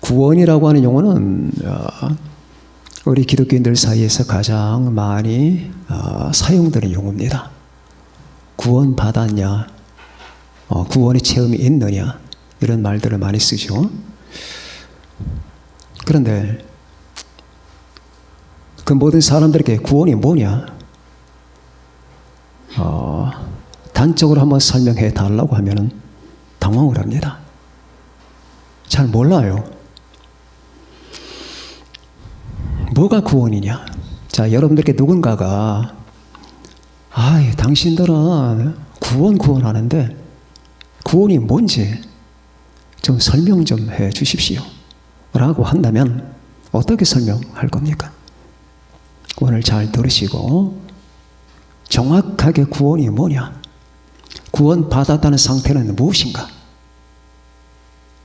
구원이라고 하는 용어는 우리 기독교인들 사이에서 가장 많이 사용되는 용어입니다. 구원 받았냐, 구원의 체험이 있느냐, 이런 말들을 많이 쓰죠. 그런데 그 모든 사람들에게 구원이 뭐냐, 단적으로 한번 설명해 달라고 하면은 당황을 합니다. 잘 몰라요. 뭐가 구원이냐? 자, 여러분들께 누군가가 당신들은 구원하는데 구원이 뭔지 좀 설명 좀 해 주십시오 라고 한다면 어떻게 설명할 겁니까? 오늘 잘 들으시고 정확하게 구원이 뭐냐, 구원 받았다는 상태는 무엇인가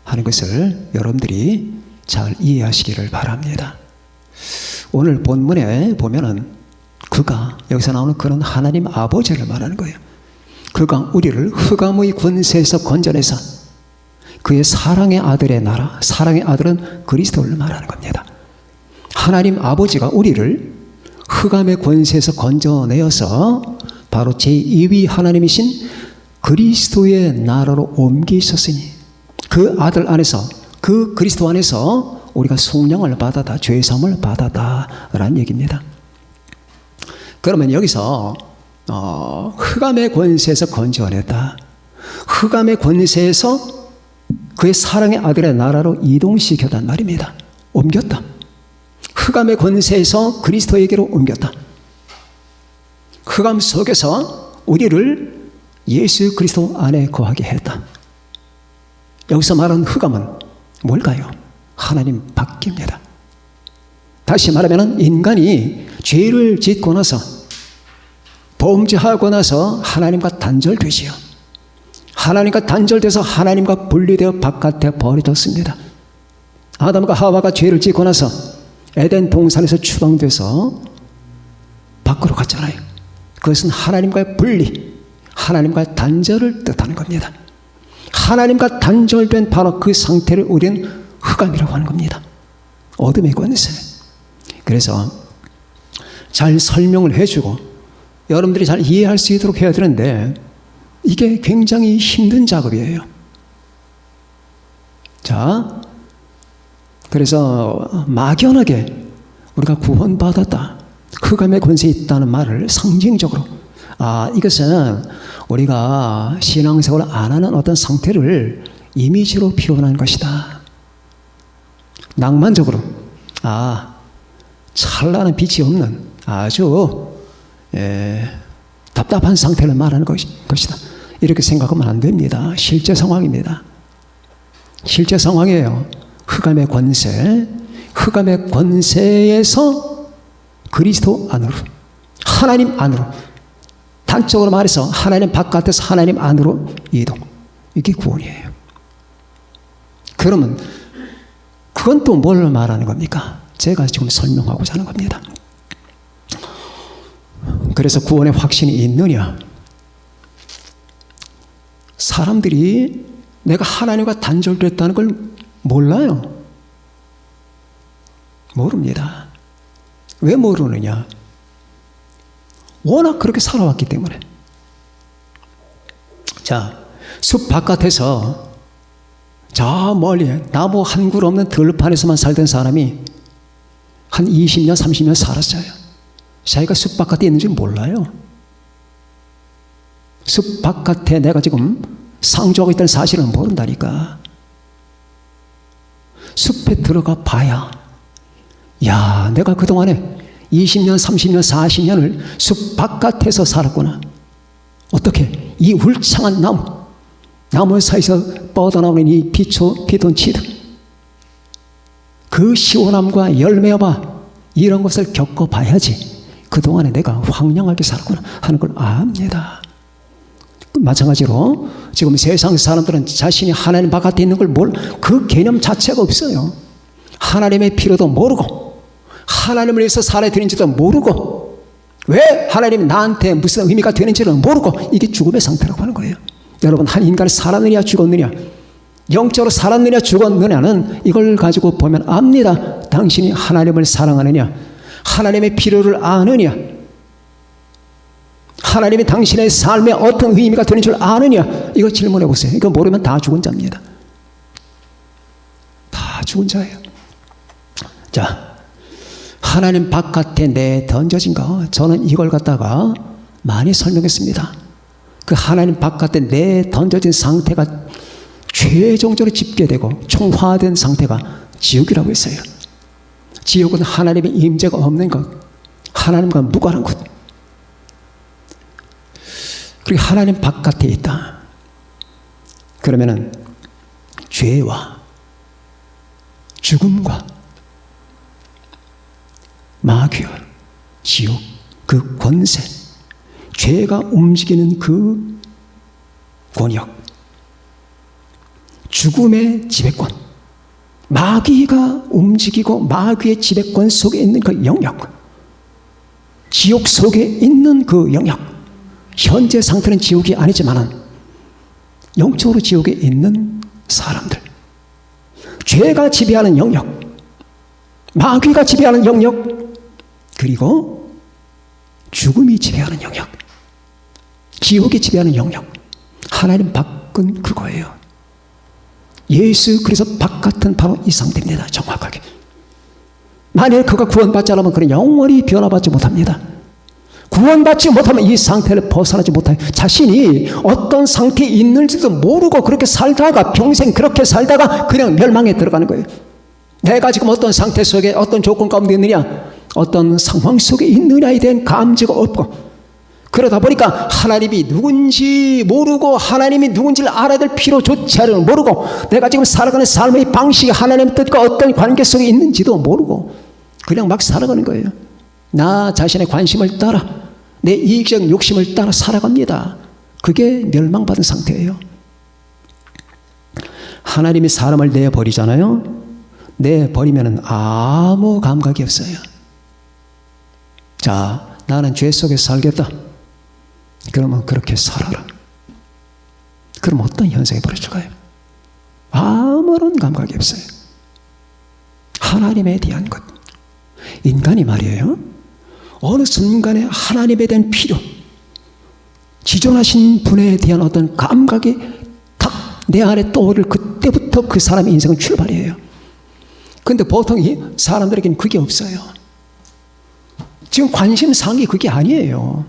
하는 것을 여러분들이 잘 이해하시기를 바랍니다. 오늘 본문에 보면은 그가, 여기서 나오는 그런 하나님 아버지를 말하는 거예요. 그가 우리를 흑암의 권세에서 건져내서 그의 사랑의 아들의 나라, 사랑의 아들은 그리스도를 말하는 겁니다. 하나님 아버지가 우리를 흑암의 권세에서 건져내어서 바로 제2위 하나님이신 그리스도의 나라로 옮기셨으니 그 아들 안에서, 그 그리스도 안에서 우리가 속량을 받았다, 죄사함을 받았다 라는 얘기입니다. 그러면 여기서 흑암의 권세에서 건져냈다, 흑암의 권세에서 그의 사랑의 아들의 나라로 이동시켰단 말입니다. 옮겼다. 흑암의 권세에서 그리스도에게로 옮겼다. 흑암 속에서 우리를 예수 그리스도 안에 거하게 했다. 여기서 말하는 흑암은 뭘까요? 하나님 밖입니다. 다시 말하면 인간이 죄를 짓고 나서, 범죄하고 나서 하나님과 단절되지요. 하나님과 단절돼서 하나님과 분리되어 바깥에 버려졌습니다. 아담과 하와가 죄를 짓고 나서 에덴 동산에서 추방돼서 밖으로 갔잖아요. 그것은 하나님과의 분리, 하나님과의 단절을 뜻하는 겁니다. 하나님과 단절된 바로 그 상태를 우리는 흑암이라고 하는 겁니다. 어둠의 권세. 그래서 잘 설명을 해주고 여러분들이 잘 이해할 수 있도록 해야 되는데 이게 굉장히 힘든 작업이에요. 자, 그래서 막연하게 우리가 구원받았다, 흑암의 권세에 있다는 말을 상징적으로, 이것은 우리가 신앙생활을 안 하는 어떤 상태를 이미지로 표현한 것이다. 낭만적으로, 찬란한 빛이 없는 아주 답답한 상태를 말하는 것이다. 이렇게 생각하면 안 됩니다. 실제 상황입니다. 실제 상황이에요. 흑암의 권세, 흑암의 권세에서 그리스도 안으로, 하나님 안으로, 단적으로 말해서 하나님 바깥에서 하나님 안으로 이동. 이게 구원이에요. 그러면 그건 또 뭘 말하는 겁니까? 제가 지금 설명하고자 하는 겁니다. 그래서 구원의 확신이 있느냐? 사람들이 내가 하나님과 단절됐다는 걸 몰라요. 모릅니다. 왜 모르느냐? 워낙 그렇게 살아왔기 때문에. 자, 숲 바깥에서 저 멀리 나무 한 그루 없는 들판에서만 살던 사람이 한 20년, 30년 살았어요. 자기가 숲 바깥에 있는지 몰라요. 숲 바깥에 내가 지금 상주하고 있다는 사실을 모른다니까. 숲에 들어가 봐야, 야, 내가 그동안에 20년, 30년, 40년을 숲 바깥에서 살았구나. 어떻게 이 울창한 나무 사이에서 뻗어나오는 이 피톤치드, 그 시원함과 열매와 이런 것을 겪어봐야지 그동안에 내가 황량하게 살았구나 하는 걸 압니다. 마찬가지로 지금 세상 사람들은 자신이 하나님 바깥에 있는 걸 그 개념 자체가 없어요. 하나님의 필요도 모르고 하나님을 위해서 살아야 되는지도 모르고 왜 하나님이 나한테 무슨 의미가 되는지를 모르고 이게 죽음의 상태라고 하는 거예요. 여러분, 한 인간이 살았느냐 죽었느냐 영적으로 살았느냐 죽었느냐는 이걸 가지고 보면 압니다. 당신이 하나님을 사랑하느냐, 하나님의 필요를 아느냐, 하나님이 당신의 삶에 어떤 의미가 되는 줄 아느냐, 이거 질문해 보세요. 이거 모르면 다 죽은 자입니다. 다 죽은 자예요. 자, 하나님 바깥에 내 던져진 거, 저는 이걸 갖다가 많이 설명했습니다. 그 하나님 바깥에 내 던져진 상태가 최종적으로 집계되고 총화된 상태가 지옥이라고 했어요. 지옥은 하나님의 임재가 없는 것, 하나님과 무관한 것. 그리고 하나님 바깥에 있다. 그러면은 죄와 죽음과 마귀와 지옥, 그 권세, 죄가 움직이는 그 권역, 죽음의 지배권, 마귀가 움직이고 마귀의 지배권 속에 있는 그 영역, 지옥 속에 있는 그 영역, 현재 상태는 지옥이 아니지만 영적으로 지옥에 있는 사람들, 죄가 지배하는 영역, 마귀가 지배하는 영역, 그리고 죽음이 지배하는 영역, 지옥이 지배하는 영역, 하나님 밖은 그거예요. 예수 그리스도 바깥은 바로 이 상태입니다. 정확하게. 만일 그가 구원받지 않으면 그는 영원히 변화받지 못합니다. 구원받지 못하면 이 상태를 벗어나지 못해요. 자신이 어떤 상태에 있는지도 모르고 그렇게 살다가 평생 그렇게 살다가 그냥 멸망에 들어가는 거예요. 내가 지금 어떤 상태 속에 어떤 조건 가운데 있느냐, 어떤 상황 속에 있느냐에 대한 감지가 없고, 그러다 보니까 하나님이 누군지 모르고 하나님이 누군지를 알아야 될 필요조차를 모르고, 내가 지금 살아가는 삶의 방식이 하나님의 뜻과 어떤 관계 속에 있는지도 모르고 그냥 막 살아가는 거예요. 나 자신의 관심을 따라, 내 이익적 욕심을 따라 살아갑니다. 그게 멸망받은 상태예요. 하나님이 사람을 내버리잖아요. 내버리면 아무 감각이 없어요. 자, 나는 죄 속에 살겠다. 그러면 그렇게 살아라. 그럼 어떤 현상이 벌어질까요? 아무런 감각이 없어요. 하나님에 대한 것. 인간이 말이에요, 어느 순간에 하나님에 대한 필요, 지존하신 분에 대한 어떤 감각이 탁 내 안에 떠오를 그때부터 그 사람의 인생은 출발이에요. 그런데 보통 이 사람들에게는 그게 없어요. 지금 관심사항이 그게 아니에요.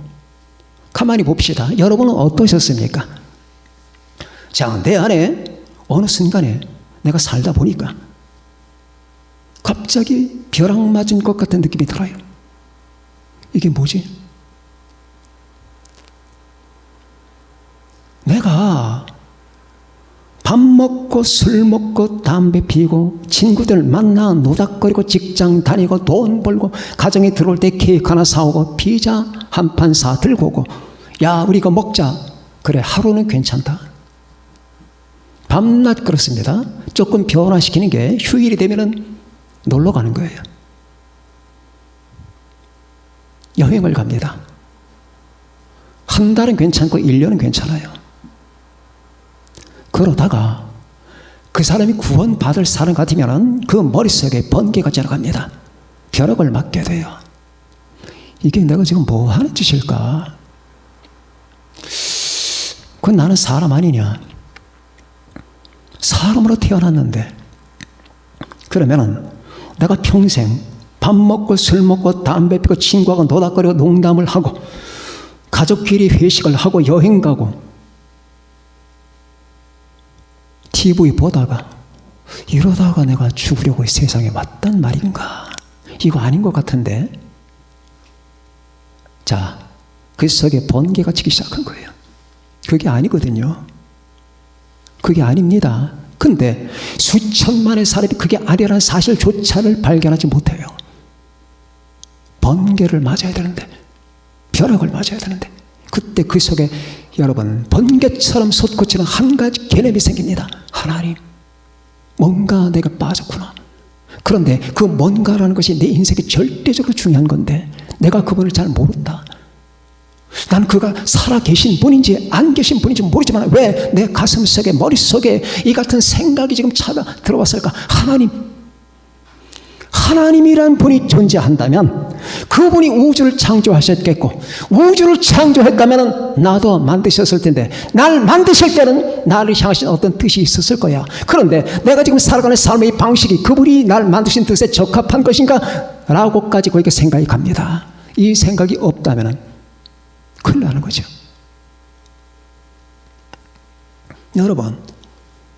가만히 봅시다. 여러분은 어떠셨습니까? 자, 내 안에 어느 순간에 내가 살다 보니까 갑자기 벼락 맞은 것 같은 느낌이 들어요. 이게 뭐지? 내가 밥 먹고 술 먹고 담배 피우고 친구들 만나 노닥거리고 직장 다니고 돈 벌고 가정에 들어올 때 케이크 하나 사오고 피자 한 판 사 들고 오고, 야 우리 이거 먹자. 그래, 하루는 괜찮다. 밤낮 그렇습니다. 조금 변화시키는 게 휴일이 되면은 놀러 가는 거예요. 여행을 갑니다. 한 달은 괜찮고 1년은 괜찮아요. 그러다가 그 사람이 구원받을 사람 같으면 그 머릿속에 번개가 지나갑니다. 벼락을 맞게 돼요. 이게 내가 지금 뭐 하는 짓일까? 그건 나는 사람 아니냐? 사람으로 태어났는데, 그러면은 내가 평생 밥 먹고 술 먹고 담배 피고 친구하고 노닥거리고 농담을 하고 가족끼리 회식을 하고 여행 가고 TV 보다가 이러다가 내가 죽으려고 이 세상에 왔단 말인가? 이거 아닌 것 같은데. 자, 그 속에 번개가 치기 시작한 거예요. 그게 아니거든요. 그게 아닙니다. 근데 수천만의 사람이 그게 아니라는 사실조차를 발견하지 못해요. 번개를 맞아야 되는데, 벼락을 맞아야 되는데, 그때 그 속에 여러분 번개처럼 솟구치는 한 가지 개념이 생깁니다. 하나님, 뭔가 내가 빠졌구나. 그런데 그 뭔가라는 것이 내 인생에 절대적으로 중요한 건데 내가 그분을 잘 모른다. 난 그가 살아 계신 분인지 안 계신 분인지 모르지만 왜 내 가슴 속에 머릿속에 이 같은 생각이 지금 들어왔을까? 하나님이란 분이 존재한다면 그분이 우주를 창조하셨겠고 우주를 창조했다면 나도 만드셨을 텐데 날 만드실 때는 나를 향하신 어떤 뜻이 있었을 거야. 그런데 내가 지금 살아가는 삶의 방식이 그분이 날 만드신 뜻에 적합한 것인가? 라고까지 거기에 생각이 갑니다. 이 생각이 없다면 큰일 나는 거죠.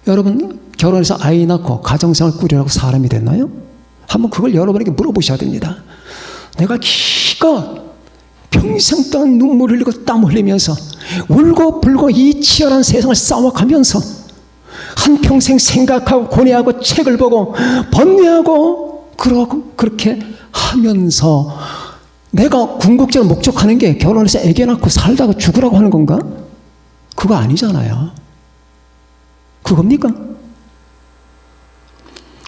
여러분 결혼해서 아이 낳고 가정생활 꾸리라고 사람이 됐나요? 한번 그걸 여러분에게 물어보셔야 됩니다. 내가 기껏 평생 동안 눈물 흘리고 땀 흘리면서 울고 불고 이 치열한 세상을 싸워가면서 한평생 생각하고 고뇌하고 책을 보고 번뇌하고 그렇게 하면서 내가 궁극적으로 목적하는 게 결혼해서 애기 낳고 살다가 죽으라고 하는 건가? 그거 아니잖아요. 그겁니까?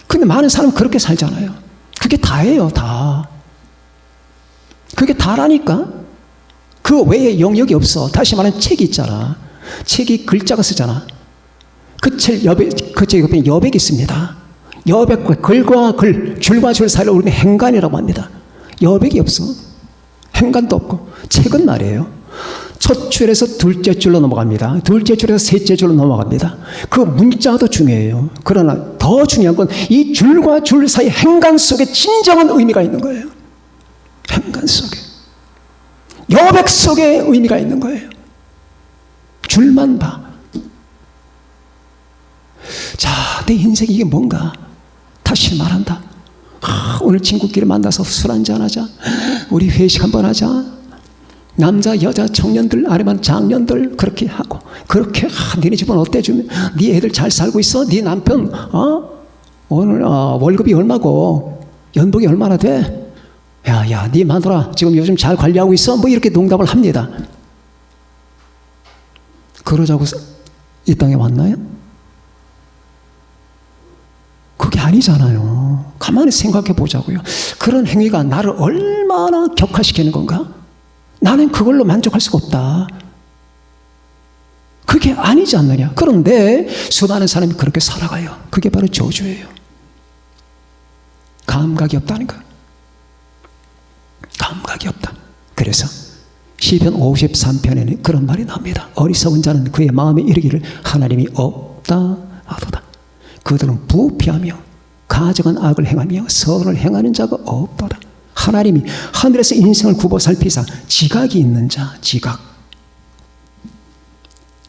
근데 많은 사람은 그렇게 살잖아요. 그게 다예요, 다. 그게 다라니까? 그 외에 영역이 없어. 다시 말하면 책이 있잖아. 책이 글자가 쓰잖아. 그 책 옆에 여백이 있습니다. 여백과 글과 글, 줄과 줄 사이를 우리는 행간이라고 합니다. 여백이 없어. 행간도 없고. 책은 말이에요. 첫 줄에서 둘째 줄로 넘어갑니다. 둘째 줄에서 셋째 줄로 넘어갑니다. 그 문자도 중요해요. 그러나 더 중요한 건 이 줄과 줄 사이 행간 속에 진정한 의미가 있는 거예요. 행간 속에. 여백 속에 의미가 있는 거예요. 줄만 봐. 자, 내 인생이 이게 뭔가? 다시 말한다. 오늘 친구끼리 만나서 술 한잔 하자. 우리 회식 한번 하자. 남자, 여자, 청년들, 아니면 장년들 그렇게 하고 그렇게 니네 집은 어때? 좀 네 애들 잘 살고 있어? 네 남편 오늘 월급이 얼마고 연봉이 얼마나 돼? 야, 네 마누라 지금 요즘 잘 관리하고 있어? 뭐 이렇게 농담을 합니다. 그러자고 이 땅에 왔나요? 그게 아니잖아요. 가만히 생각해 보자고요. 그런 행위가 나를 얼마나 격화시키는 건가? 나는 그걸로 만족할 수가 없다. 그게 아니지 않느냐. 그런데 수많은 사람이 그렇게 살아가요. 그게 바로 저주예요. 감각이 없다는 거. 감각이 없다. 그래서 시편 53편에는 그런 말이 나옵니다. 어리석은 자는 그의 마음에 이르기를 하나님이 없다 하도다. 그들은 부패하며 가증한 악을 행하며 선을 행하는 자가 없도다. 하나님이 하늘에서 인생을 굽어 살피사 지각이 있는 자, 지각.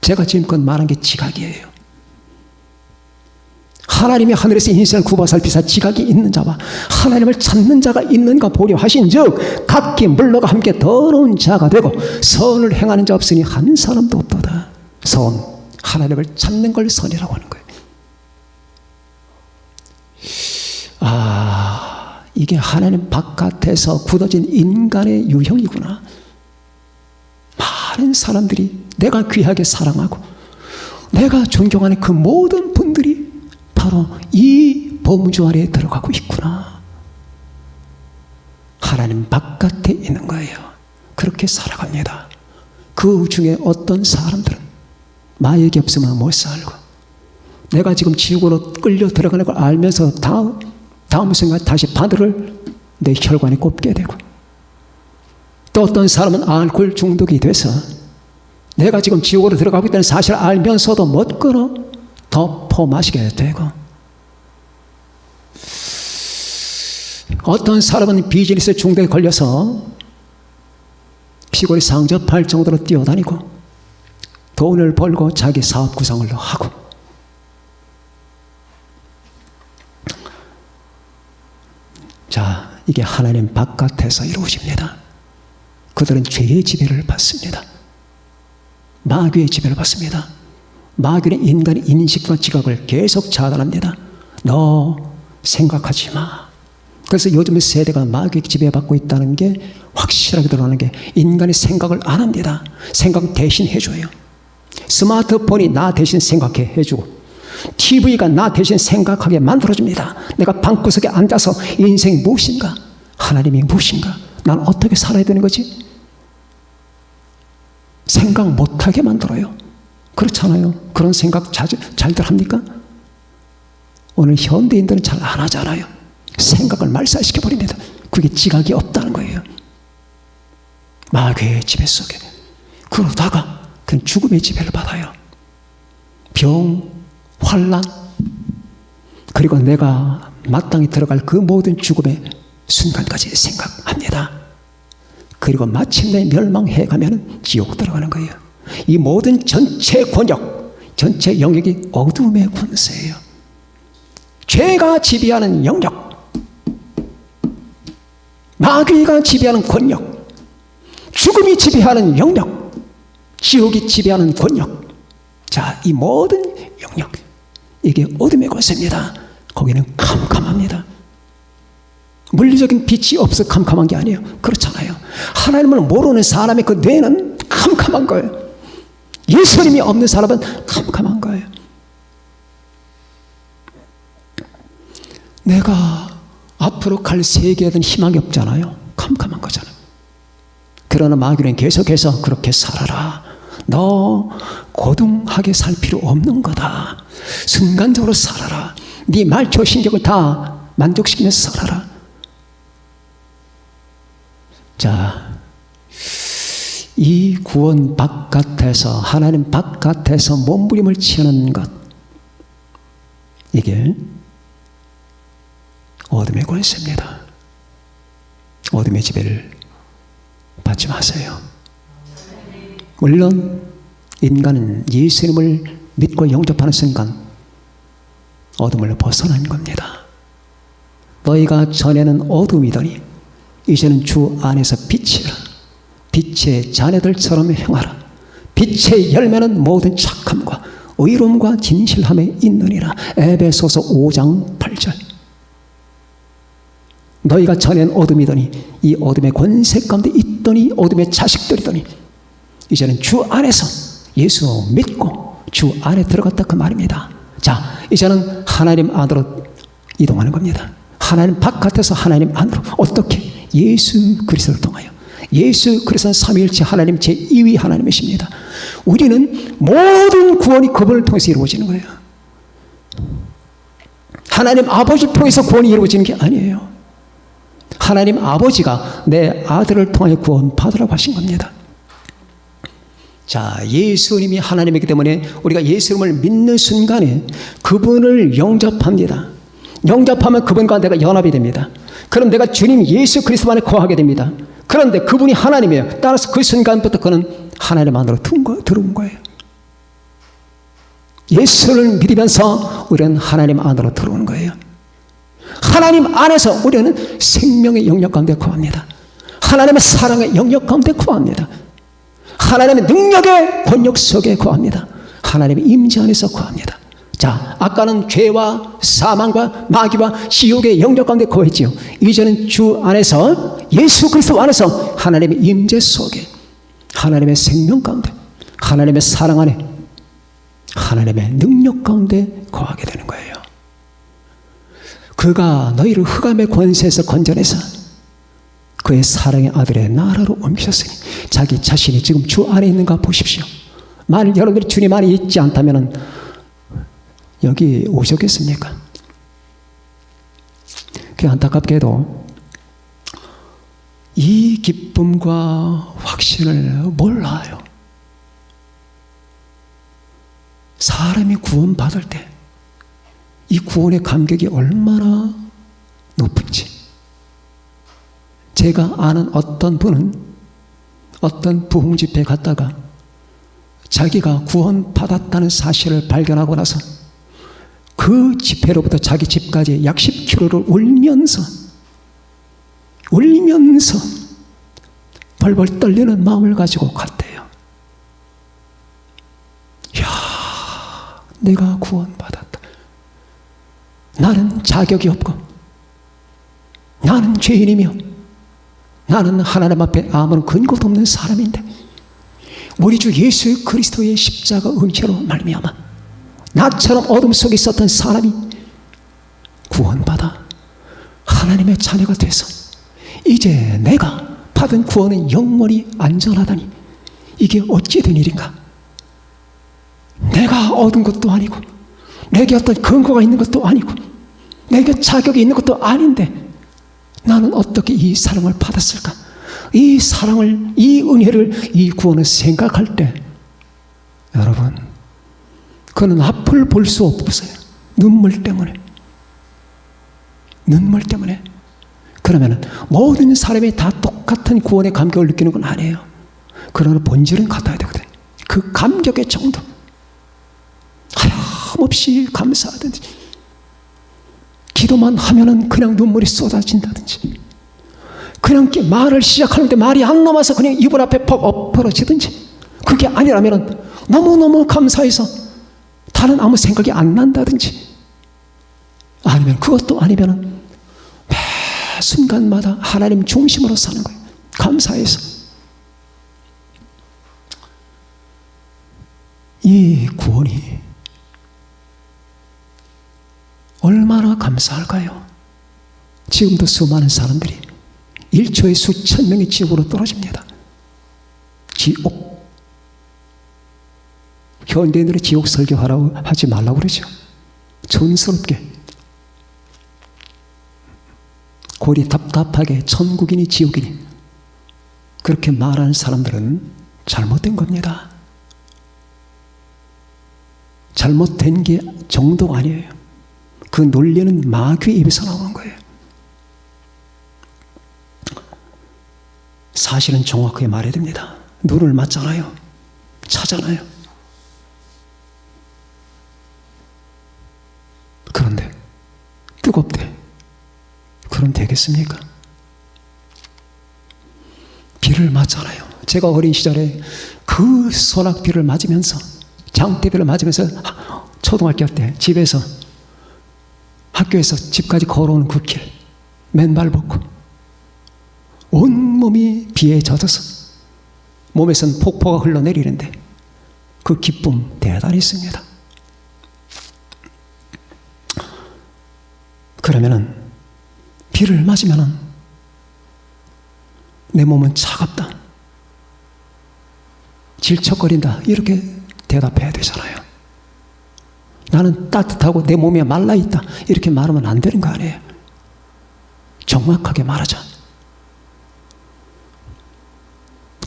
제가 지금껏 말한 게 지각이에요. 하나님이 하늘에서 인생을 굽어 살피사 지각이 있는 자와 하나님을 찾는 자가 있는가 보려 하신즉 각기 물러가 함께 더러운 자가 되고 선을 행하는 자 없으니 한 사람도 없도다. 선, 하나님을 찾는 걸 선이라고 하는 거예요. 이게 하나님 바깥에서 굳어진 인간의 유형이구나. 많은 사람들이 내가 귀하게 사랑하고 내가 존경하는 그 모든 분들이 바로 이 범주 아래에 들어가고 있구나. 하나님 바깥에 있는 거예요. 그렇게 살아갑니다. 그 중에 어떤 사람들은 마약이 없으면 못 살고 내가 지금 지옥으로 끌려 들어가는 걸 알면서 다음 순간 다시 바늘을 내 혈관에 꼽게 되고 또 어떤 사람은 알코올 중독이 돼서 내가 지금 지옥으로 들어가고 있다는 사실을 알면서도 못 끊어 더 마시게 되고 어떤 사람은 비즈니스 중독에 걸려서 피골이 상접할 정도로 뛰어다니고 돈을 벌고 자기 사업 구성을 하고 자, 이게 하나님 바깥에서 이루어집니다. 그들은 죄의 지배를 받습니다. 마귀의 지배를 받습니다. 마귀는 인간의 인식과 지각을 계속 차단합니다. 너 생각하지 마. 그래서 요즘 세대가 마귀의 지배받고 있다는 게 확실하게 드러나는 게 인간의 생각을 안 합니다. 생각 대신 해줘요. 스마트폰이 나 대신 생각해 해주고 TV가 나 대신 생각하게 만들어줍니다. 내가 방구석에 앉아서 인생이 무엇인가? 하나님이 무엇인가? 난 어떻게 살아야 되는 거지? 생각 못하게 만들어요. 그렇잖아요. 그런 생각 잘들 합니까? 오늘 현대인들은 잘 안 하잖아요. 생각을 말살시켜버립니다. 그게 지각이 없다는 거예요. 마귀의 지배 속에. 그러다가 그는 죽음의 지배를 받아요. 병, 환난, 그리고 내가 마땅히 들어갈 그 모든 죽음의 순간까지 생각합니다. 그리고 마침내 멸망해 가면 지옥 들어가는 거예요. 이 모든 전체 권력, 전체 영역이 어둠의 권세예요. 죄가 지배하는 영역, 마귀가 지배하는 권력, 죽음이 지배하는 영역, 지옥이 지배하는 권력. 자, 이 모든 영역, 이게 어둠의 권세입니다. 거기는 캄캄합니다. 물리적인 빛이 없어 캄캄한 게 아니에요. 그렇잖아요. 하나님을 모르는 사람의 그 뇌는 캄캄한 거예요. 예수님이 없는 사람은 캄캄한 거예요. 내가 앞으로 갈 세계에는 희망이 없잖아요. 캄캄한 거잖아요. 그러나 마귀는 계속해서 그렇게 살아라. 너 고등하게 살 필요 없는 거다. 순간적으로 살아라. 네 말초신경을 다 만족시키면서 살아라. 자, 이 구원 바깥에서, 하나님 바깥에서 몸부림을 치는 것, 이게 어둠의 권세입니다. 어둠의 지배를 받지 마세요. 물론 인간은 예수님을 믿고 영접하는 순간 어둠을 벗어난 겁니다. 너희가 전에는 어둠이더니 이제는 주 안에서 빛이라. 빛의 자녀들처럼 행하라. 빛의 열매는 모든 착함과 의로움과 진실함에 있느니라. 에베소서 5장 8절. 너희가 전엔 어둠이더니 이 어둠의 권세 가운데 있더니 어둠의 자식들이더니 이제는 주 안에서 예수 믿고 주 안에 들어갔다 그 말입니다. 자, 이제는 하나님 안으로 이동하는 겁니다. 하나님 바깥에서 하나님 안으로. 어떻게? 예수 그리스도를 통하여. 예수 그리스도는 삼위일체 하나님 제2위 하나님이십니다. 우리는 모든 구원이 그분을 통해서 이루어지는 거예요. 하나님 아버지를 통해서 구원이 이루어지는 게 아니에요. 하나님 아버지가 내 아들을 통해 구원 받으라고 하신 겁니다. 자, 예수님이 하나님이기 때문에 우리가 예수님을 믿는 순간에 그분을 영접합니다. 영접하면 그분과 내가 연합이 됩니다. 그럼 내가 주님 예수 그리스도 안에 거하게 됩니다. 그런데 그분이 하나님이에요. 따라서 그 순간부터 그는 하나님 안으로 들어온 거예요. 예수를 믿으면서 우리는 하나님 안으로 들어오는 거예요. 하나님 안에서 우리는 생명의 영역 가운데 거합니다. 하나님의 사랑의 영역 가운데 거합니다. 하나님의 능력의 권력 속에 거합니다. 하나님의 임재 안에서 거합니다. 자, 아까는 죄와 사망과 마귀와 지옥의 영역 가운데 거했지요. 이제는 주 안에서 예수 그리스도 안에서 하나님의 임재 속에 하나님의 생명 가운데 하나님의 사랑 안에 하나님의 능력 가운데 거하게 되는 거예요. 그가 너희를 흑암의 권세에서 건져내서 그의 사랑의 아들의 나라로 옮기셨으니 자기 자신이 지금 주 안에 있는가 보십시오. 만일 여러분들이 주님 안에 있지 않다면 여기 오셨겠습니까? 그 안타깝게도 이 기쁨과 확신을 몰라요. 사람이 구원받을 때 이 구원의 감격이 얼마나 높은지. 제가 아는 어떤 분은 어떤 부흥 집회에 갔다가 자기가 구원받았다는 사실을 발견하고 나서 그 집회로부터 자기 집까지 약 10km를 울면서 벌벌 떨리는 마음을 가지고 갔대요. 이야, 내가 구원받았다. 나는 자격이 없고 나는 죄인이며 나는 하나님 앞에 아무런 근거도 없는 사람인데 우리 주 예수 그리스도의 십자가 은혜로 말미암아 나처럼 어둠 속에 있었던 사람이 구원받아 하나님의 자녀가 돼서 이제 내가 받은 구원은 영원히 안전하다니 이게 어찌 된 일인가? 내가 얻은 것도 아니고 내게 어떤 근거가 있는 것도 아니고 내게 자격이 있는 것도 아닌데 나는 어떻게 이 사랑을 받았을까? 이 사랑을, 이 은혜를, 이 구원을 생각할 때 여러분, 그는 앞을 볼 수 없어요. 눈물 때문에. 눈물 때문에. 그러면 모든 사람이 다 똑같은 구원의 감격을 느끼는 건 아니에요. 그러나 본질은 같아야 되거든. 그 감격의 정도. 하염없이 감사하든지, 기도만 하면은 그냥 눈물이 쏟아진다든지, 그냥 말을 시작하는데 말이 안 나와서 그냥 이불 앞에 퍽 엎어지든지, 그게 아니라면은 너무너무 감사해서 다른 아무 생각이 안 난다든지, 아니면 그것도 아니면은 매 순간마다 하나님 중심으로 사는 거예요. 감사해서. 이 구원이 얼마나 감사할까요? 지금도 수많은 사람들이 1초에 수천 명이 지옥으로 떨어집니다. 지옥. 현대인들이 지옥 설교하라고 하지 말라고 그러죠. 촌스럽게. 골이 답답하게 천국이니 지옥이니 그렇게 말하는 사람들은 잘못된 겁니다. 잘못된 게 정도가 아니에요. 그 논리는 마귀의 입에서 나오는 거예요. 사실은 정확하게 말해야 됩니다. 눈을 맞잖아요. 차잖아요. 그런데 뜨겁대. 그럼 되겠습니까? 비를 맞잖아요. 제가 어린 시절에 그 소낙비를 맞으면서, 장대비를 맞으면서 초등학교 때 집에서 학교에서 집까지 걸어오는 그 길, 맨발 벗고 온몸이 비에 젖어서 몸에선 폭포가 흘러내리는데 그 기쁨 대단히 있습니다. 그러면은 비를 맞으면은 내 몸은 차갑다, 질척거린다, 이렇게 대답해야 되잖아요. 나는 따뜻하고 내 몸이 말라있다, 이렇게 말하면 안 되는 거 아니에요. 정확하게 말하자.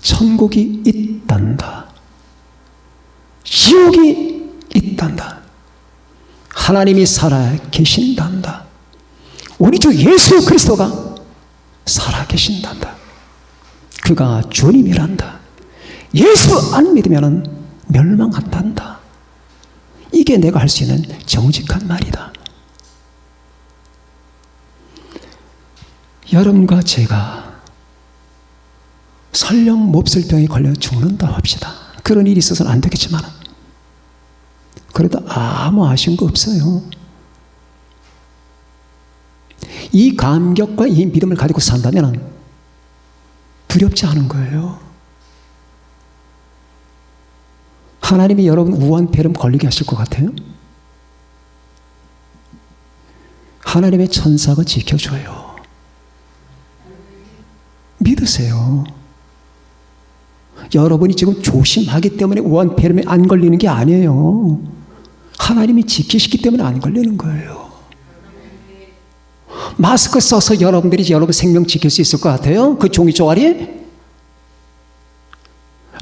천국이 있단다, 지옥이 있단다, 하나님이 살아 계신단다, 우리 주 예수 그리스도가 살아 계신단다, 그가 주님이란다, 예수 안 믿으면 멸망한단다. 이게 내가 할 수 있는 정직한 말이다. 여러분과 제가 설령 몹쓸병에 걸려 죽는다 합시다. 그런 일이 있어서는 안 되겠지만 그래도 아무 아쉬운 거 없어요. 이 감격과 이 믿음을 가지고 산다면 두렵지 않은 거예요. 하나님이 여러분 우한 폐렴 걸리게 하실 것 같아요? 하나님의 천사가 지켜줘요. 믿으세요. 여러분이 지금 조심하기 때문에 우한 폐렴에 안 걸리는 게 아니에요. 하나님이 지키시기 때문에 안 걸리는 거예요. 마스크 써서 여러분들이 여러분 생명 지킬 수 있을 것 같아요? 그 종이 쪼가리?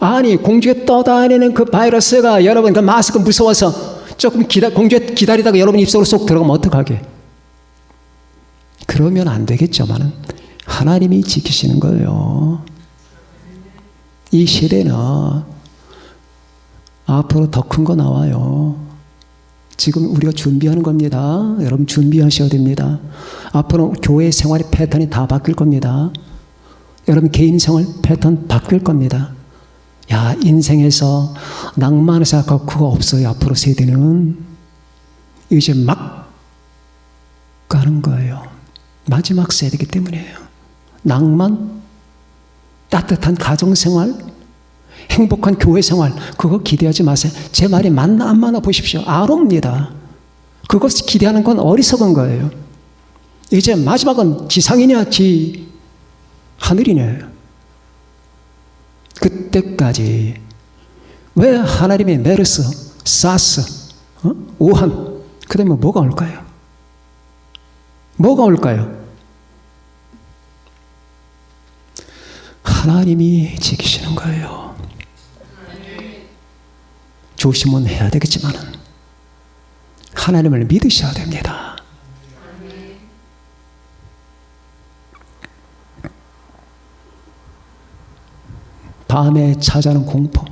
아니, 공중에 떠다니는 그 바이러스가 여러분 그 마스크 무서워서 조금 공중에 기다리다가 여러분 입속으로 쏙 들어가면 어떡하게? 그러면 안 되겠지만은 하나님이 지키시는 거예요. 이 시대는 앞으로 더 큰 거 나와요. 지금 우리가 준비하는 겁니다. 여러분 준비하셔야 됩니다. 앞으로 교회 생활의 패턴이 다 바뀔 겁니다. 여러분 개인 생활 패턴 바뀔 겁니다. 야, 인생에서 낭만을 생각하고 그거 없어요. 앞으로 세대는 이제 막 가는 거예요. 마지막 세대이기 때문이에요. 낭만, 따뜻한 가정생활, 행복한 교회생활, 그거 기대하지 마세요. 제 말이 맞나 안 맞나 보십시오. 아롭니다. 그것 기대하는 건 어리석은 거예요. 이제 마지막은 지상이냐 하늘이냐. 그때까지 왜 하나님의 메르스, 사스, 우한, 그 다음에 뭐가 올까요? 뭐가 올까요? 하나님이 지키시는 거예요. 조심은 해야 되겠지만 하나님을 믿으셔야 됩니다. 밤에 찾아오는 공포,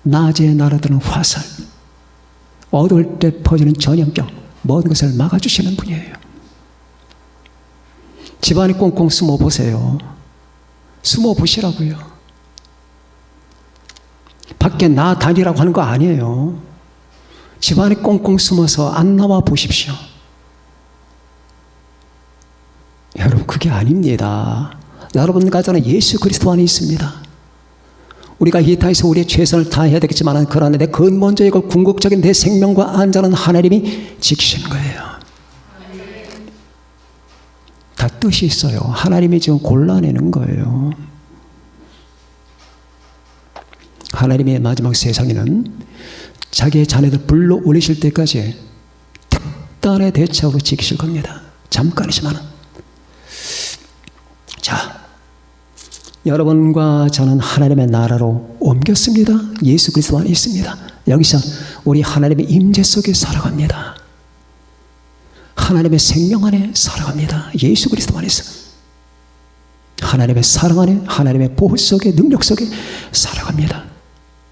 낮에 날아드는 화살, 어두울 때 퍼지는 전염병, 모든 것을 막아주시는 분이에요. 집안에 꽁꽁 숨어 보세요. 숨어 보시라고요. 밖에 나 다니라고 하는 거 아니에요. 집안에 꽁꽁 숨어서 안 나와 보십시오. 여러분, 그게 아닙니다. 여러분과 저는 예수 그리스도 안에 있습니다. 우리가 이 땅에서 우리의 최선을 다해야 되겠지만 그러나 내 근본적이고 궁극적인 내 생명과 안전은 하나님이 지키시는 거예요. 다 뜻이 있어요. 하나님이 지금 골라내는 거예요. 하나님의 마지막 세상에는 자기의 자녀들 불러 올리실 때까지 특단의 대책으로 지키실 겁니다. 잠깐이지만. 자, 여러분과 저는 하나님의 나라로 옮겼습니다. 예수 그리스도 안에 있습니다. 여기서 우리 하나님의 임재 속에 살아갑니다. 하나님의 생명 안에 살아갑니다. 예수 그리스도 안에서 하나님의 사랑 안에, 하나님의 보호 속에, 능력 속에 살아갑니다.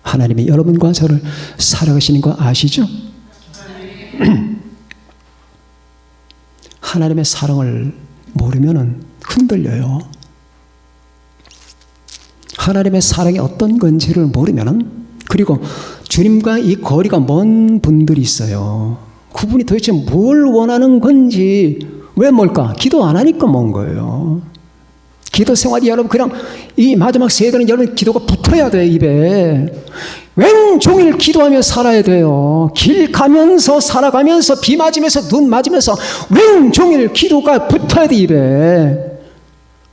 하나님이 여러분과 저를 살아가시는 거 아시죠? 하나님의 사랑을 모르면 흔들려요. 하나님의 사랑이 어떤 건지를 모르면, 그리고 주님과 이 거리가 먼 분들이 있어요. 그분이 도대체 뭘 원하는 건지, 왜 뭘까? 기도 안 하니까 먼 거예요. 기도 생활이 여러분 그냥 이 마지막 세대는 여러분 기도가 붙어야 돼요. 입에 왼종일 기도하며 살아야 돼요. 길 가면서 살아가면서 비 맞으면서 눈 맞으면서 왼종일 기도가 붙어야 돼. 입에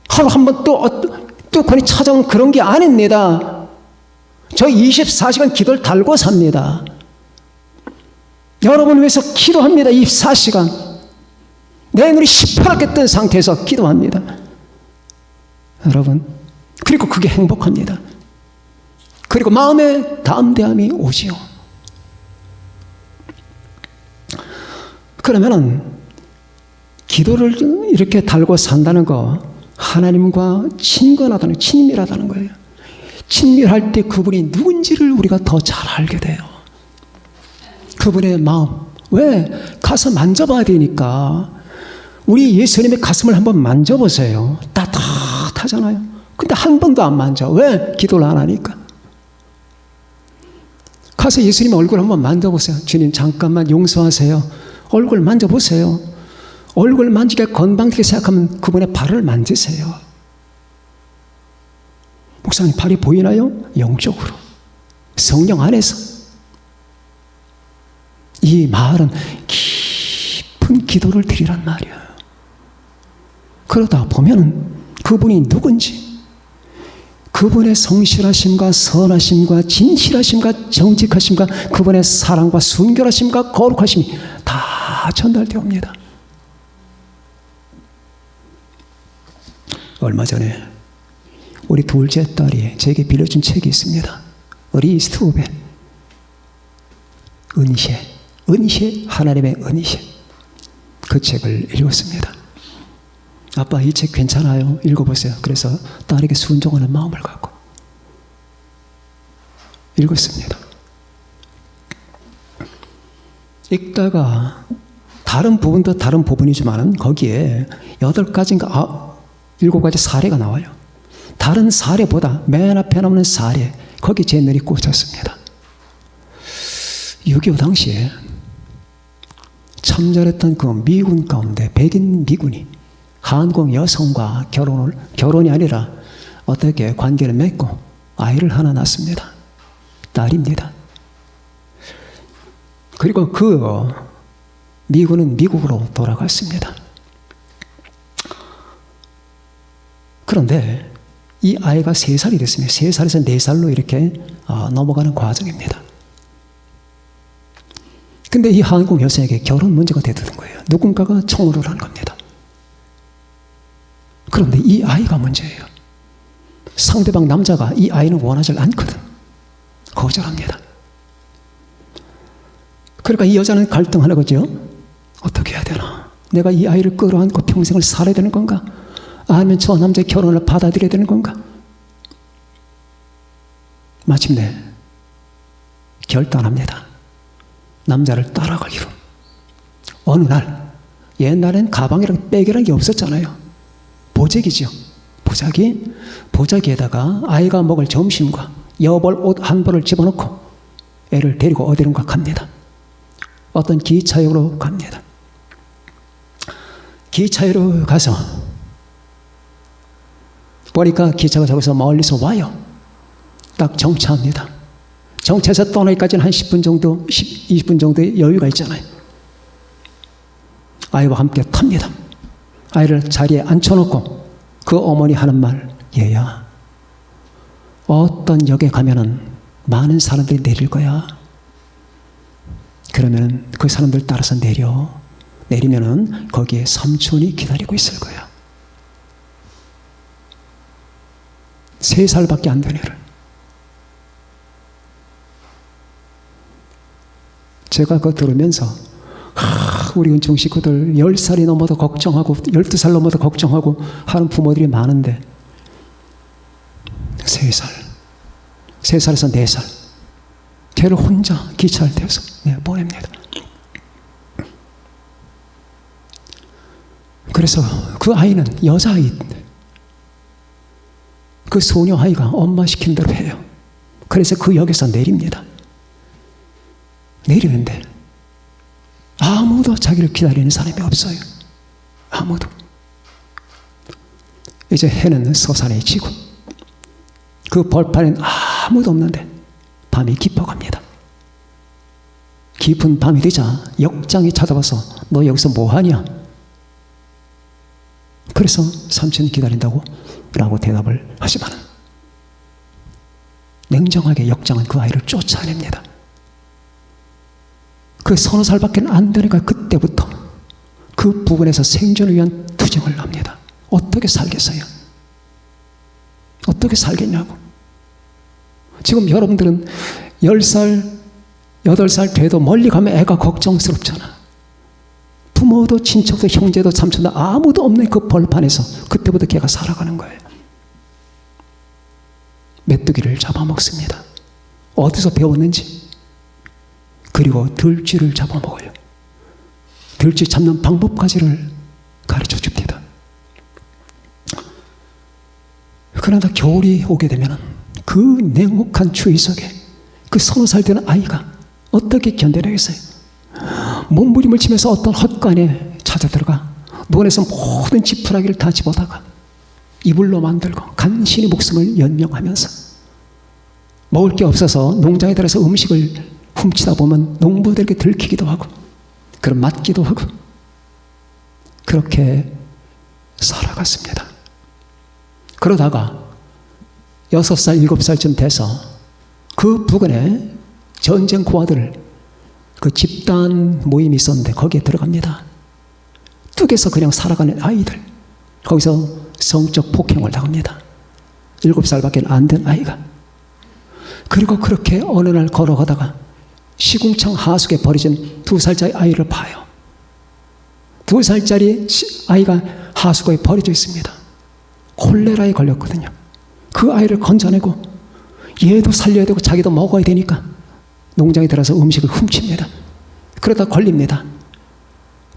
하루 한 번 또 거기 찾아온 그런 게 아닙니다. 저 24시간 기도를 달고 삽니다. 여러분 위해서 기도합니다. 24시간 내 눈이 시퍼렇게 뜬 상태에서 기도합니다. 여러분, 그리고 그게 행복합니다. 그리고 마음에 담대함이 오지요. 그러면은 기도를 이렇게 달고 산다는 거 하나님과 친근하다는, 친밀하다는 거예요. 친밀할 때 그분이 누군지를 우리가 더 잘 알게 돼요. 그분의 마음. 왜? 가서 만져봐야 되니까. 우리 예수님의 가슴을 한번 만져보세요. 따뜻하잖아요. 근데 한 번도 안 만져. 왜? 기도를 안 하니까. 가서 예수님 얼굴 한번 만져보세요. 주님 잠깐만 용서하세요. 얼굴 만져보세요. 얼굴 만지게 건방지게 생각하면 그분의 발을 만지세요. 목사님 발이 보이나요? 영적으로. 성령 안에서. 이 말은 깊은 기도를 드리란 말이에요. 그러다 보면 그분이 누군지, 그분의 성실하심과 선하심과 진실하심과 정직하심과 그분의 사랑과 순결하심과 거룩하심이 다 전달되옵니다. 얼마 전에 우리 둘째 딸이 제게 빌려준 책이 있습니다. 리스트 오벤 은혜, 하나님의 은혜. 그 책을 읽었습니다. 아빠 이 책 괜찮아요? 읽어보세요. 그래서 딸에게 순종하는 마음을 갖고 읽었습니다. 읽다가 다른 부분도 다른 부분이지만 거기에 8가지인가 7가지 사례가 나와요. 다른 사례보다 맨 앞에 나오는 사례, 거기 제 눈이 꽂혔습니다. 6.25 당시에 참전했던 그 미군 가운데 백인 미군이 한국 여성과 결혼이 아니라 어떻게 관계를 맺고 아이를 하나 낳습니다. 딸입니다. 그리고 그 미군은 미국으로 돌아갔습니다. 그런데 이 아이가 3살이 됐습니다. 3살에서 4살로 이렇게 넘어가는 과정입니다. 근데 이 한국 여성에게 결혼 문제가 되던 거예요. 누군가가 청혼을 한 겁니다. 그런데 이 아이가 문제예요. 상대방 남자가 이 아이는 원하지 않거든. 거절합니다. 그러니까 이 여자는 갈등하는 거죠. 어떻게 해야 되나? 내가 이 아이를 끌어안고 평생을 살아야 되는 건가? 아니면 저 남자의 결혼을 받아들여야 되는 건가? 마침내 결단합니다. 남자를 따라가기로. 어느 날, 옛날엔 가방이랑 백이라는 게 없었잖아요. 보자기죠. 보자기에다가 아이가 먹을 점심과 여벌 옷 한 벌을 집어넣고 애를 데리고 어디론가 갑니다. 어떤 기차역으로 갑니다. 기차역으로 가서 보니까 기차가 저기서 멀리서 와요. 딱 정차합니다. 정차해서 떠나기까지는 한 10분 정도, 20분 정도의 여유가 있잖아요. 아이와 함께 탑니다. 아이를 자리에 앉혀놓고 그 어머니 하는 말, 얘야, 어떤 역에 가면은 많은 사람들이 내릴 거야. 그러면 그 사람들 따라서 내리면은 거기에 삼촌이 기다리고 있을 거야. 3살밖에 안 된 애를. 제가 그거 들으면서 우리 은총 식구들 10살이 넘어도 걱정하고 12살 넘어도 걱정하고 하는 부모들이 많은데 3살에서 4살 걔를 혼자 기차를 태워서 보냅니다. 그래서 그 아이는 여자아이인데 그 소녀 아이가 엄마 시킨 대로 해요. 그래서 그 역에서 내립니다. 내리는데 아무도 자기를 기다리는 사람이 없어요. 아무도. 이제 해는 서산해지고 그 벌판엔 아무도 없는데 밤이 깊어갑니다. 깊은 밤이 되자 역장이 찾아와서 너 여기서 뭐하냐? 그래서 삼촌이 기다린다고 라고 대답을 하지만 냉정하게 역장은 그 아이를 쫓아냅니다. 그 30살밖에 안 되니까 그때부터 그 부근에서 생존을 위한 투쟁을 합니다. 어떻게 살겠어요? 어떻게 살겠냐고. 지금 여러분들은 10살, 8살 돼도 멀리 가면 애가 걱정스럽잖아. 부모도 친척도 형제도 삼촌도 아무도 없는 그 벌판에서 그때부터 걔가 살아가는 거예요. 메뚜기를 잡아먹습니다. 어디서 배웠는지. 그리고 들쥐를 잡아먹어요. 들쥐 잡는 방법까지를 가르쳐 줍니다. 그러나 겨울이 오게 되면 그 냉혹한 추위 속에 그 30살 되는 아이가 어떻게 견뎌내겠어요? 몸부림을 치면서 어떤 헛간에 찾아 들어가 논에서 모든 지푸라기를 다 집어다가 이불로 만들고 간신히 목숨을 연명하면서 먹을 게 없어서 농장에 들어서 음식을 훔치다 보면 농부들에게 들키기도 하고 그럼 맞기도 하고 그렇게 살아갔습니다. 그러다가 6살, 7살쯤 돼서 그 부근에 전쟁 고아들 그 집단 모임이 있었는데 거기에 들어갑니다. 뚝에서 그냥 살아가는 아이들 거기서 성적 폭행을 당합니다. 7살밖에 안 된 아이가. 그리고 그렇게 어느 날 걸어가다가 시궁창 하수구에 버려진 2살짜리 아이를 봐요. 2살짜리 아이가 하수구에 버려져 있습니다. 콜레라에 걸렸거든요. 그 아이를 건져내고 얘도 살려야 되고 자기도 먹어야 되니까 농장에 들어서 음식을 훔칩니다. 그러다 걸립니다.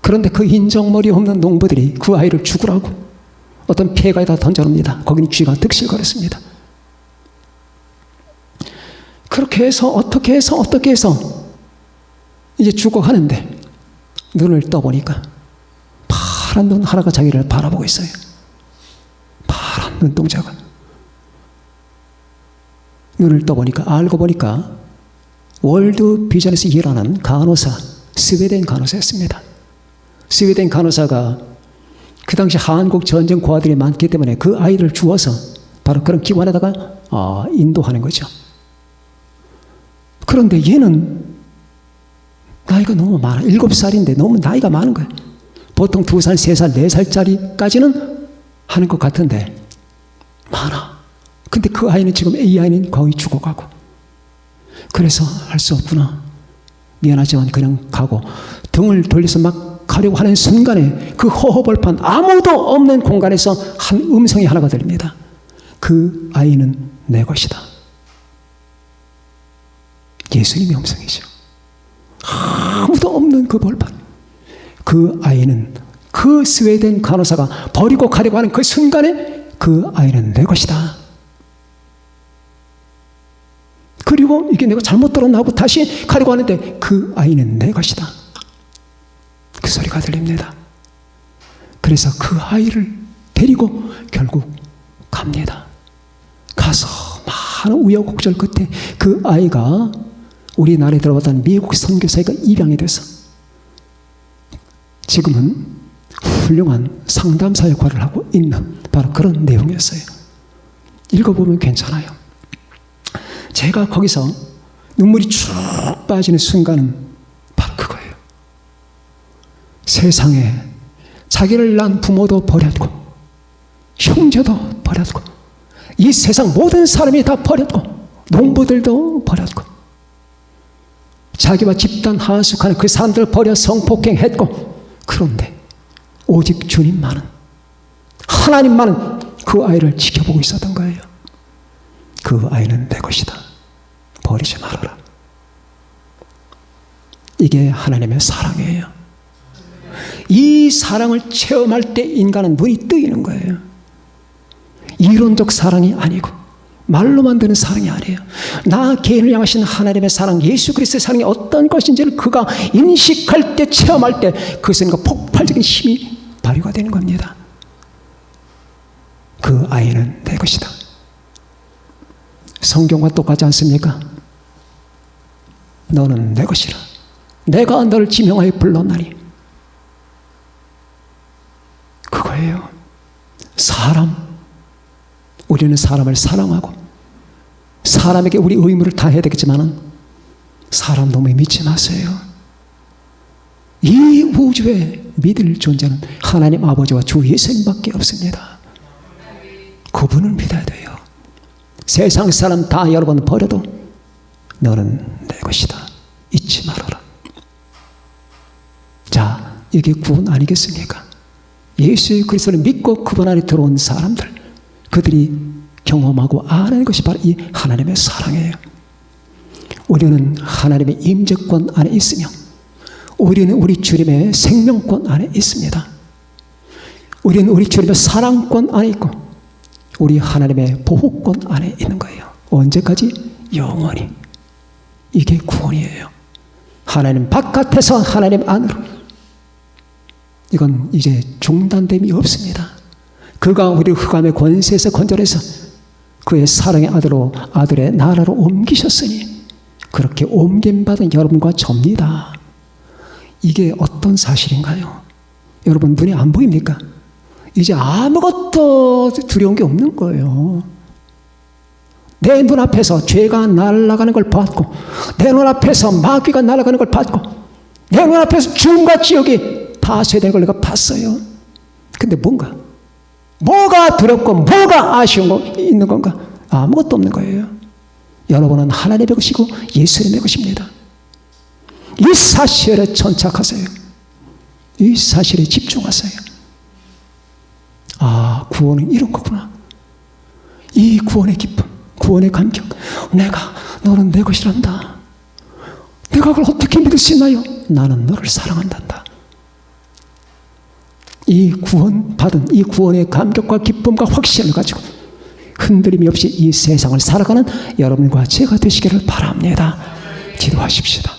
그런데 그 인정머리 없는 농부들이 그 아이를 죽으라고 어떤 폐가에다 던져놓습니다. 거기는 쥐가 득실거렸습니다. 그렇게 해서 어떻게 해서 이제 죽어가는데 눈을 떠보니까 파란 눈 하나가 자기를 바라보고 있어요. 파란 눈동자가. 눈을 떠보니까 알고 보니까 월드 비전에서 일하는 간호사, 스웨덴 간호사였습니다. 스웨덴 간호사가 그 당시 한국 전쟁 고아들이 많기 때문에 그 아이를 주워서 바로 그런 기관에다가 인도하는 거죠. 그런데 얘는 나이가 너무 많아. 7살인데 너무 나이가 많은 거예요. 보통 2살, 3살, 4살짜리까지는 하는 것 같은데 많아. 근데 그 아이는 지금 이 아이는 거의 죽어가고, 그래서 할 수 없구나, 미안하지만 그냥 가고 등을 돌려서 막 가려고 하는 순간에 그 허허벌판 아무도 없는 공간에서 한 음성이 하나가 들립니다. 그 아이는 내 것이다. 예수님의 음성이죠. 아무도 없는 그 벌판, 그 아이는, 그 스웨덴 간호사가 버리고 가려고 하는 그 순간에 그 아이는 내 것이다. 그리고 이게 내가 잘못 들었나 하고 다시 가려고 하는데 그 아이는 내 것이다. 그 소리가 들립니다. 그래서 그 아이를 데리고 결국 갑니다. 가서 많은 우여곡절 끝에 그 아이가 우리나라에 들어왔던 미국 선교사가 입양이 돼서 지금은 훌륭한 상담사 역할을 하고 있는 바로 그런 내용이었어요. 읽어보면 괜찮아요. 제가 거기서 눈물이 쭉 빠지는 순간은 바로 그거예요. 세상에 자기를 낳은 부모도 버렸고 형제도 버렸고 이 세상 모든 사람이 다 버렸고 농부들도 버렸고 자기와 집단 하숙하는 그 사람들 버려 성폭행했고, 그런데 오직 주님만은, 하나님만은 그 아이를 지켜보고 있었던 거예요. 그 아이는 내 것이다. 버리지 말아라. 이게 하나님의 사랑이에요. 이 사랑을 체험할 때 인간은 눈이 뜨이는 거예요. 이론적 사랑이 아니고 말로만 드는 사랑이 아니에요. 나 개인을 향하신 하나님의 사랑, 예수 그리스도의 사랑이 어떤 것인지를 그가 인식할 때, 체험할 때 그것은 폭발적인 힘이 발휘가 되는 겁니다. 그 아이는 내 것이다. 성경과 똑같지 않습니까? 너는 내 것이라. 내가 너를 지명하여 불렀나니. 그거예요. 우리는 사람을 사랑하고 사람에게 우리 의무를 다해야 되겠지만 사람 너무 믿지 마세요. 이 우주에 믿을 존재는 하나님 아버지와 주 예수님밖에 없습니다. 그분을 믿어야 돼요. 세상 사람 다 여러분 버려도 너는 내 것이다. 잊지 말아라. 자, 이게 구원 아니겠습니까? 예수 그리스도를 믿고 그분 안에 들어온 사람들, 그들이 경험하고 아는 것이 바로 이 하나님의 사랑이에요. 우리는 하나님의 임재권 안에 있으며 우리는 우리 주님의 생명권 안에 있습니다. 우리는 우리 주님의 사랑권 안에 있고 우리 하나님의 보호권 안에 있는 거예요. 언제까지? 영원히. 이게 구원이에요. 하나님 바깥에서 하나님 안으로. 이건 이제 중단됨이 없습니다. 그가 우리를 흑암의 권세에서 건져내서 그의 사랑의 아들의 나라로 옮기셨으니 그렇게 옮김받은 여러분과 접니다. 이게 어떤 사실인가요? 여러분 눈에 안 보입니까? 이제 아무것도 두려운 게 없는 거예요. 내 눈앞에서 죄가 날아가는 걸 봤고 내 눈앞에서 마귀가 날아가는 걸 봤고 내 눈앞에서 죽음과 지옥이 파쇄되는 걸 내가 봤어요. 근데 뭐가 두렵고 뭐가 아쉬운 거 있는 건가? 아무것도 없는 거예요. 여러분은 하나님의 것이고 예수님의 것입니다. 이 사실에 천착하세요. 이 사실에 집중하세요. 아, 구원은 이런 거구나. 이 구원의 기쁨, 구원의 감격. 너는 내 것이란다. 내가 그걸 어떻게 믿을 수 있나요? 나는 너를 사랑한단다. 이 구원받은 이 구원의 감격과 기쁨과 확신을 가지고 흔들림이 없이 이 세상을 살아가는 여러분과 제가 되시기를 바랍니다. 기도하십시다.